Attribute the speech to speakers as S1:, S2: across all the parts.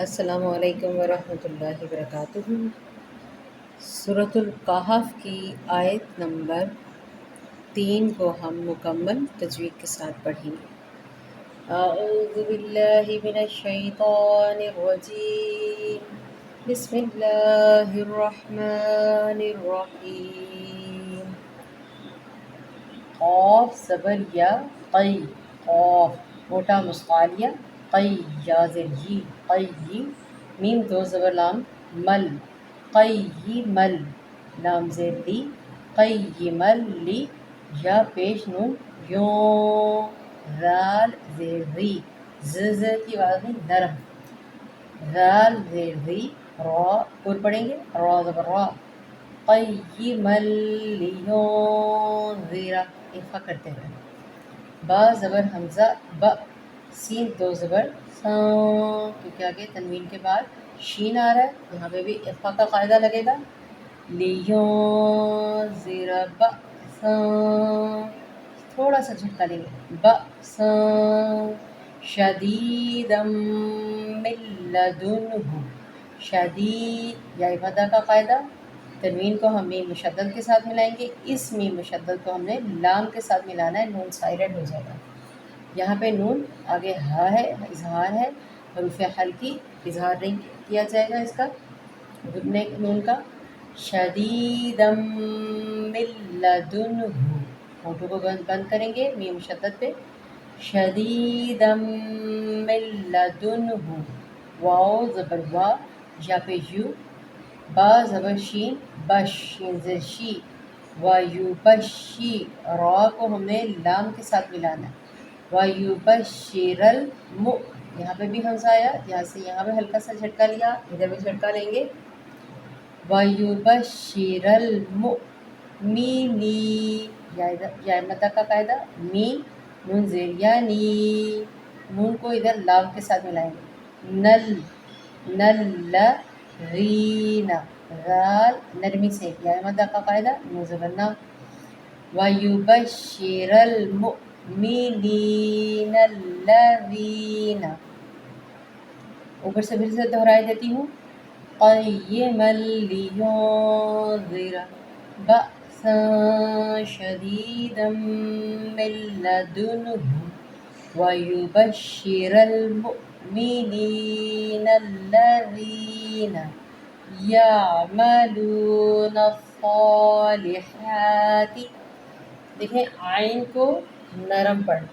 S1: السلام علیکم ورحمۃ اللہ وبرکاتہ۔ سورۃ الکہف کی آیت نمبر 3 کو ہم مکمل تجوید کے ساتھ پڑھیں گے۔ اعوذ باللہ من الشیطان الرجیم، بسم اللہ الرحمن الرحیم۔ قاف زبر یا قی، قاف موٹا مثقال یا قی، یا زیر جی قی، میم دو زبر لام مل، قیمل، لام زیر لی قیمل لی، یا پیش نون یوں، رال زیر ری، ز کی آواز میں نرم، رال زیر ری، را پر پڑھیں گے، را زبر را، قیمل لینذر، اخفا کرتے ہوئے، با زبر حمزہ ب، سین دو زبر سان، کیونکہ آگے تنوین کے بعد شین آ رہا ہے، یہاں پہ بھی اخفا کا قاعدہ لگے گا، لینذر بأساں، تھوڑا سا جھٹکا لیں گے، بأساں شدیدا من لدنہ، شدید یا مدہ کا قاعدہ، تنوین کو ہم میم مشدد کے ساتھ ملائیں گے، اس میم مشدد کو ہم نے لام کے ساتھ ملانا ہے، نون سائلنٹ ہو جائے گا، یہاں پہ نون آگے ہا ہے، اظہار ہے، حروف حلقی اظہار نہیں کیا جائے گا اس کا، گھٹنے نون کا، شدیدا من لدنہ، ہونٹوں کو بند کریں گے میم مشدد پہ، شدیدا من لدنہ، واو زبر وا، یا پہ یو، با زبر شین بش، شین زیر شی، وَيُبَشِّ، را کو ہم نے لام کے ساتھ ملانا ہے، وَيُبَشِّرَ یہاں پہ بھی حمزہ آیا، یہاں سے یہاں پہ ہلکا سا جھٹکا لیا، ادھر بھی جھٹکا لیں گے، وَيُبَشِّرَ یا مدہ کا قاعدہ، می نون زیر یا نی، نون کو ادھر لام کے ساتھ ملائیں گے، نل رینا، غال نرمی سے، یا مدہ کا قاعدہ نون زبر نا، وَيُبَشِّرَ الْمُؤْمِنِينَ الَّذِينَ، اوپر سے پھر سے دہرائی دیتی ہوں، قَيِّمًا لِيُنذِرَ بَأْسًا شَدِيدًا مِّن لَّدُنْهُ وَيُبَشِّرَ الْمُؤْمِنِينَ الَّذِينَ يَعْمَلُونَ الصَّالِحَاتِ، دیکھیں عین کو نرم پڑھنا،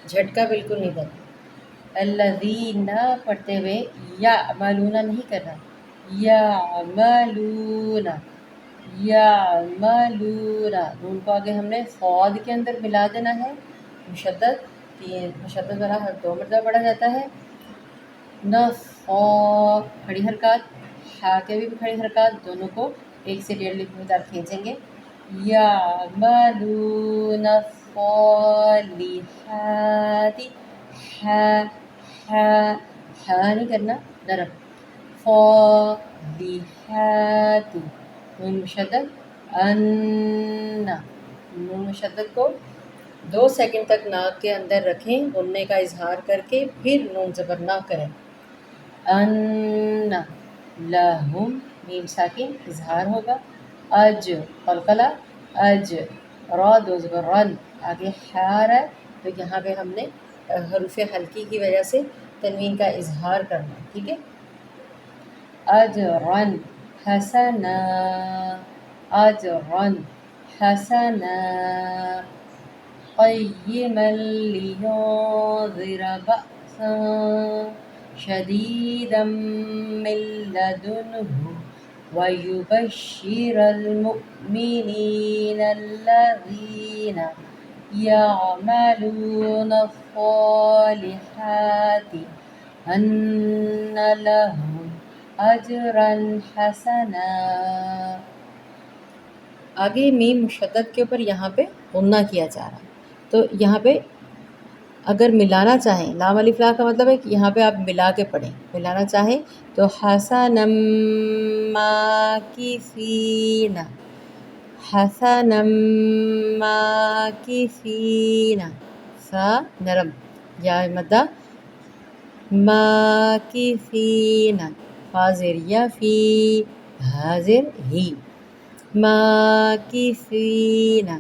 S1: جھٹکا بالکل نہیں دینا، الذین پڑھتے ہوئے یعملون نہیں کرنا، یعملون، یعملون، نون کو آگے ہم نے صاد کے اندر ملا دینا ہے، مشدد والا حرف 2 مرتبہ پڑھا جاتا ہے، کھڑی حرکات، ہا کے بھی کھڑی حرکات، دونوں کو 1 سے 1.5 مقدار کھینچیں گے، یعملون الصالحات، ہا نہیں کرنا، نرم، صالحات، نون مشدد، نون مشدد کو 2 سیکنڈ تک ناک کے اندر رکھیں، غنّے کا اظہار کر کے پھر نون زبر نہ کریں، ان لہم، میم ساکن اظہار ہوگا، اج قلقلہ، اج، را 2 زبر رن، آگے ہا ہے تو یہاں پہ ہم نے حروف حلقی کی وجہ سے تنوین کا اظہار کرنا، ٹھیک ہے، اجرن حسنا، اجرن حسنا، قیما لینذر بأسا شدیدا من لدنہ وَيُبَشِّرَ الْمُؤْمِنِينَ الَّذِينَ يَعْمَلُونَ الصَّالِحَاتِ أَنَّ لَهُمْ أَجْرًا حَسَنًا، آگے میم مشدد کے اوپر یہاں پہ غنّہ کیا جا رہا ہے، تو یہاں پہ اگر ملانا چاہیں، لام الف لا کا مطلب ہے کہ یہاں پہ آپ ملا کے پڑھیں، ملانا چاہیں تو حسنا ماکثین، حسنا ماکثین، سا نرم، یا مدہ ماکثین، حاضر یا فی، حاضر ہی، ماکثین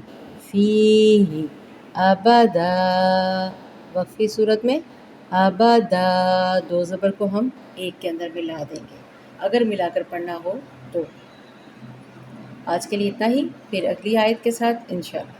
S1: فیہ ابدا، وقفی صورت میں ابدا دو زبر کو ہم ایک کے اندر ملا دیں گے اگر ملا کر پڑھنا ہو تو۔ آج کے لیے اتنا ہی، پھر اگلی آیت کے ساتھ انشاءاللہ۔